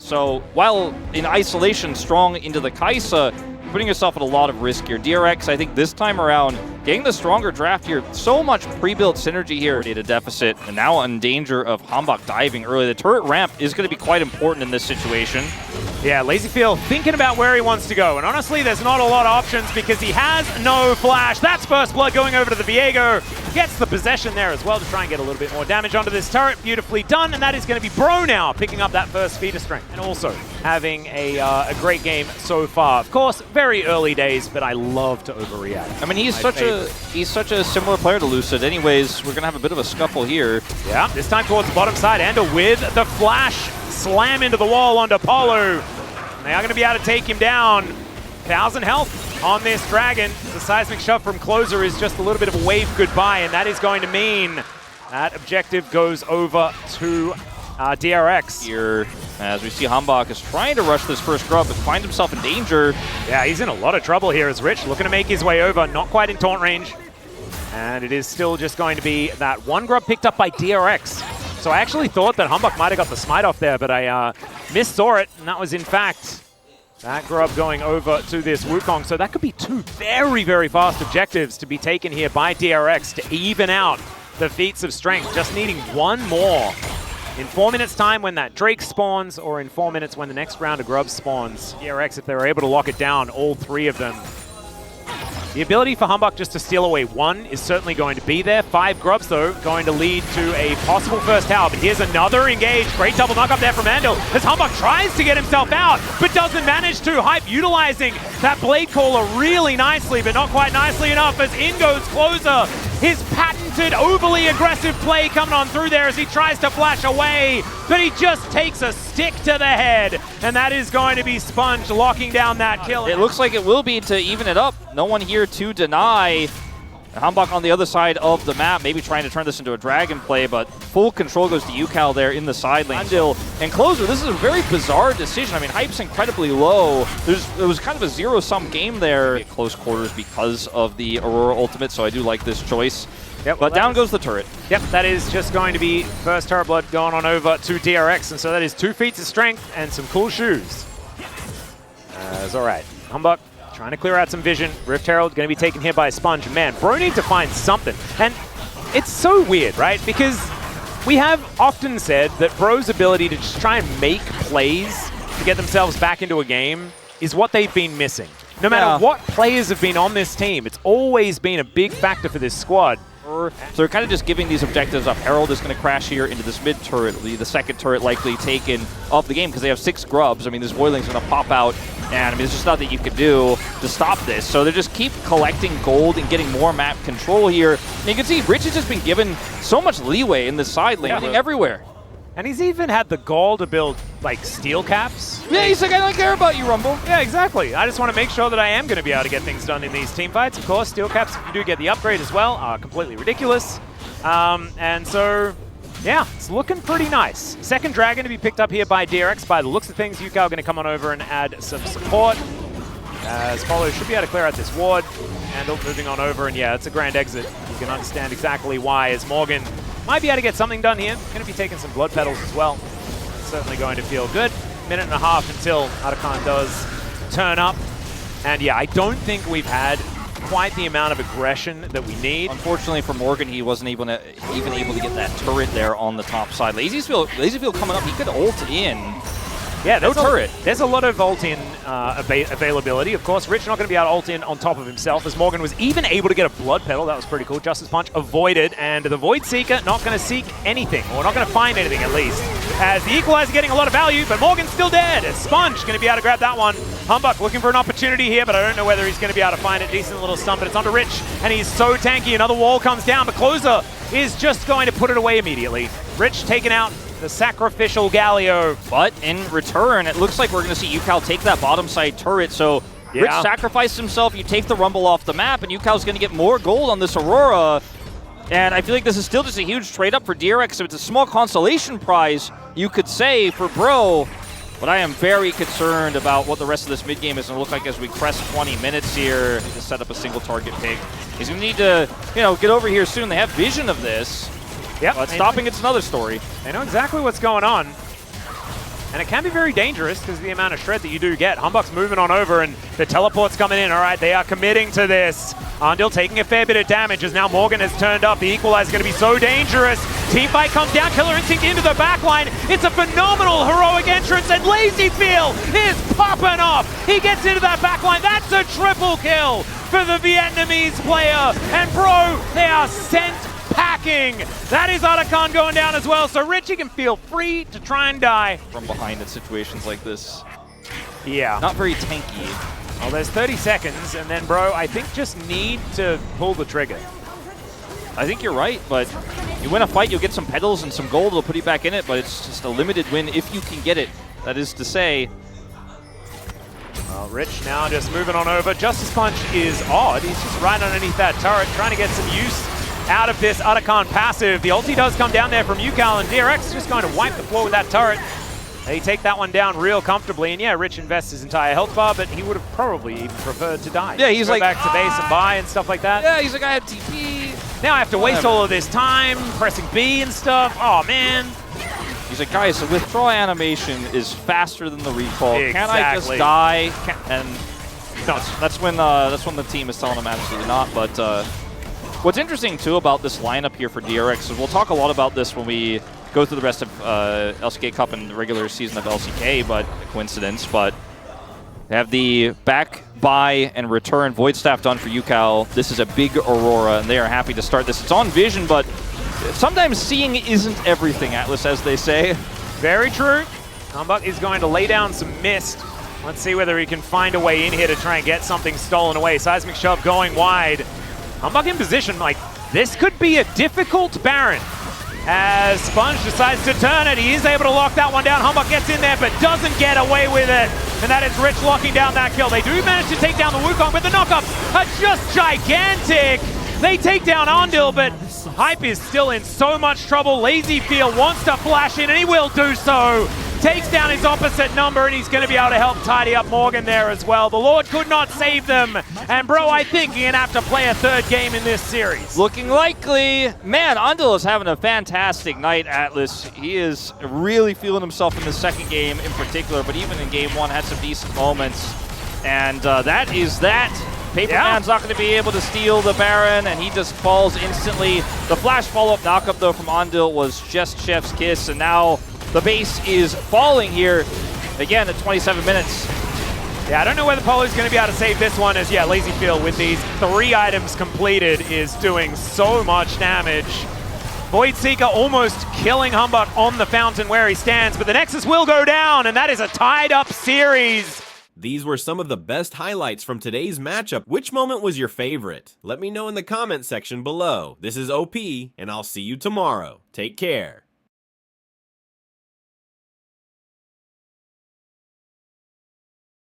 So while in isolation strong into the Kai'Sa, putting yourself at a lot of risk here. DRX, I think this time around, getting the stronger draft here, so much pre-built synergy here at a deficit, and now in danger of Hanbok diving early. The turret ramp is going to be quite important in this situation. Yeah, LazyFeel thinking about where he wants to go, and honestly, there's not a lot of options because he has no flash. That's First Blood going over to the Viego. Gets the possession there as well to try and get a little bit more damage onto this turret. Beautifully done, and that is going to be Bro now, picking up that first feeder strength, and also having a great game so far. Of course, very early days, but I love to overreact. I mean, he's such a similar player to Lucid. Anyways, we're going to have a bit of a scuffle here. Yeah, this time towards the bottom side, and with the flash slam into the wall onto Apollo. They are going to be able to take him down. 1,000 health on this Dragon. The seismic shove from Closer is just a little bit of a wave goodbye, and that is going to mean that objective goes over to DRX. Here, as we see Hanbok is trying to rush this first grub, but finds himself in danger. Yeah, he's in a lot of trouble here as Rich looking to make his way over, not quite in taunt range. And it is still just going to be that one grub picked up by DRX. So I actually thought that Hanbok might have got the smite off there, but I missaw it, and that was in fact that grub going over to this Wukong. So that could be two very, very fast objectives to be taken here by DRX to even out the feats of strength. Just needing one more in 4 minutes time when that Drake spawns, or in 4 minutes when the next round of grubs spawns. DRX, if they were able to lock it down, all three of them. The ability for Hanbok just to steal away one is certainly going to be there. 5 grubs, though, going to lead to a possible first tower. But here's another engage. Great double knock up there from Andal as Hanbok tries to get himself out, but doesn't manage to. Hype utilizing that Blade Caller really nicely, but not quite nicely enough as in goes Closer. His patented overly aggressive play coming on through there as he tries to flash away, but he just takes a stick to the head, and that is going to be Sponge locking down that kill. It looks like it will be to even it up. No one here to deny. Hanbok on the other side of the map, maybe trying to turn this into a dragon play, but full control goes to UCal there in the side lane. And Closer, this is a very bizarre decision. I mean, Hype's incredibly low. It was kind of a zero-sum game there at close quarters because of the Aurora ultimate, so I do like this choice. Yep, but down goes the turret. Yep, that is just going to be first Turret Blood going on over to DRX, and so that is 2 feats of strength and some cool shoes. It's all right. Hanbok trying to clear out some vision. Rift Herald going to be taken here by a Sponge. Man, Bro needs to find something. And it's so weird, right? Because we have often said that Bro's ability to just try and make plays to get themselves back into a game is what they've been missing. No matter what players have been on this team, it's always been a big factor for this squad. So they're kind of just giving these objectives up. Herald is going to crash here into this mid turret, the second turret likely taken of the game because they have 6 grubs. I mean, this Voidling's going to pop out, and I mean, there's just nothing you can do to stop this. So they just keep collecting gold and getting more map control here. And you can see Rich has just been given so much leeway in the side lane, everywhere. And he's even had the gall to build, like, steel caps. Yeah, he's like, I don't care about you, Rumble. Yeah, exactly. I just want to make sure that I am going to be able to get things done in these team fights. Of course, steel caps, if you do get the upgrade as well, are completely ridiculous. And so, yeah, it's looking pretty nice. Second Dragon to be picked up here by DRX. By the looks of things, Yuka are going to come on over and add some support. As Follow should be able to clear out this ward. Handle moving on over, and yeah, it's a grand exit. You can understand exactly why, as Morgan might be able to get something done here. Going to be taking some blood petals as well. Certainly going to feel good. Minute and a half until Atakan does turn up. And yeah, I don't think we've had quite the amount of aggression that we need. Unfortunately for Morgan, he wasn't even able to get that turret there on the top side. LazyFeel coming up, he could ult in. Yeah, no turret. There's a lot of ult-in availability. Of course, Rich not going to be able to ult-in on top of himself, as Morgan was even able to get a blood petal. That was pretty cool. Justice Punch avoided, and the Void Seeker not going to seek anything, or not going to find anything at least. As the Equalizer getting a lot of value, but Morgan's still dead. As Sponge going to be able to grab that one. Hanbok looking for an opportunity here, but I don't know whether he's going to be able to find it. Decent little stun, but it's onto Rich, and he's so tanky. Another wall comes down, but Closer is just going to put it away immediately. Rich taken out the sacrificial Galio. But in return, it looks like we're going to see UCal take that bottom side turret. So Rich sacrificed himself. You take the Rumble off the map, and UCal's going to get more gold on this Aurora. And I feel like this is still just a huge trade up for DRX. So it's a small consolation prize, you could say, for Bro. But I am very concerned about what the rest of this mid game is going to look like as we crest 20 minutes here to set up a single target pick. He's going to need to, get over here soon. They have vision of this. Yep. But stopping it's another story. They know exactly what's going on. And it can be very dangerous because of the amount of shred that you do get. Humbug's moving on over and the teleport's coming in. All right, they are committing to this. Andil taking a fair bit of damage as now Morgan has turned up. The equalizer is going to be so dangerous. Teamfight comes down, Killer Instinct into the backline. It's a phenomenal heroic entrance and LazyFeel is popping off. He gets into that backline. That's a triple kill for the Vietnamese player. And bro, they are sent packing. That is Otacon going down as well, so Richie can feel free to try and die. From behind in situations like this. Yeah. Not very tanky. Well, there's 30 seconds, and then, bro, I think just need to pull the trigger. I think you're right, but you win a fight, you'll get some pedals and some gold, it'll put you back in it, but it's just a limited win if you can get it. That is to say. Well, Rich now just moving on over. Justice Punch is odd. He's just right underneath that turret, trying to get some use out of this Otacon passive. The ulti does come down there from UCal, and DRX is just going to wipe the floor with that turret. They take that one down real comfortably, and yeah, Rich invests his entire health bar, but he would have probably even preferred to die. Yeah, he's go like, back to base and buy and stuff like that. Yeah, he's like, I have TP. Now I have to waste all of this time pressing B and stuff. Oh, man. He's like, guys, the withdraw animation is faster than the recall. Exactly. Can't I just die? And that's when the team is telling him absolutely not. But what's interesting, too, about this lineup here for DRX is we'll talk a lot about this when we go through the rest of LCK Cup and the regular season of LCK, but a coincidence. But they have the back, buy, and return Void Staff done for UCal. This is a big Aurora, and they are happy to start this. It's on Vision, but sometimes seeing isn't everything, Atlas, as they say. Very true. Humbug is going to lay down some mist. Let's see whether he can find a way in here to try and get something stolen away. Seismic Shove going wide. Humbug in position, like, this could be a difficult Baron. As Sponge decides to turn it, he is able to lock that one down. Humbug gets in there, but doesn't get away with it. And that is Rich locking down that kill. They do manage to take down the Wukong, but the knockups are just gigantic. They take down Ondil, but Hype is still in so much trouble. LazyFeel wants to flash in, and he will do so. Takes down his opposite number, and he's going to be able to help tidy up Morgan there as well. The Lord could not save them. And bro, I think he's going to have to play a third game in this series. Looking likely. Man, Ondil is having a fantastic night, Atlas. He is really feeling himself in the second game in particular, but even in game one had some decent moments. And that is that. Paperman's not going to be able to steal the Baron, and he just falls instantly. The flash follow-up knockup, though, from Ondil was just Chef's kiss, and now the base is falling here again at 27 minutes. Yeah, I don't know whether Polo's going to be able to save this one, as, yeah, LazyFeel with these 3 items completed is doing so much damage. Void Seeker almost killing Humbug on the fountain where he stands, but the Nexus will go down, and that is a tied-up series. These were some of the best highlights from today's matchup. Which moment was your favorite? Let me know in the comment section below. This is OP, and I'll see you tomorrow. Take care.